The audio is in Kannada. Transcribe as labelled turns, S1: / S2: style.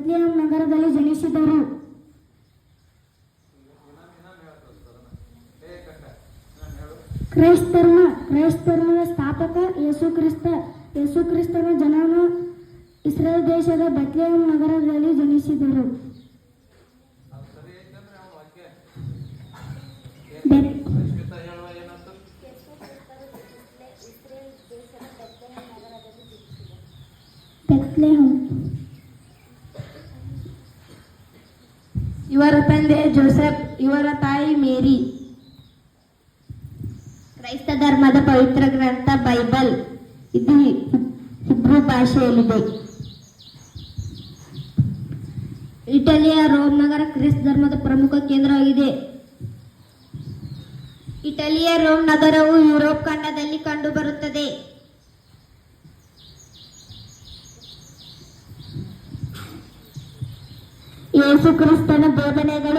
S1: ಬೆತ್ಲೆಹೇಮ್ ನಗರದಲ್ಲಿ ಜನಿಸಿದರು. ಕ್ರೈಸ್ತ ಧರ್ಮದ ಸ್ಥಾಪಕ ಯೇಸುಕ್ರಿಸ್ತನ ಜನನ ಇಸ್ರೇಲ್ ದೇಶದ ಬೆತ್ಲೆಹೇಮ್ ನಗರದಲ್ಲಿ ಜನಿಸಿದರು.
S2: ಇವರ ತಂದೆ ಜೋಸೆಫ್, ಇವರ ತಾಯಿ ಮೇರಿ.
S3: ಕ್ರೈಸ್ತ ಧರ್ಮದ ಪವಿತ್ರ ಗ್ರಂಥ ಬೈಬಲ್ ಇದು ಹಿಬ್ರೂ ಭಾಷೆಯಲ್ಲಿದೆ. ಇಟಲಿಯ ರೋಮ್ ನಗರ ಕ್ರೈಸ್ತ ಧರ್ಮದ ಪ್ರಮುಖ ಕೇಂದ್ರವಾಗಿದೆ. ಇಟಲಿಯ ರೋಮ್ ನಗರವು ಯುರೋಪ್ ಖಂಡದಲ್ಲಿ ಕಂಡುಬರುತ್ತದೆ. ಯೇಸು ಕ್ರಿಸ್ತನ ಬೋಧನೆಗಳು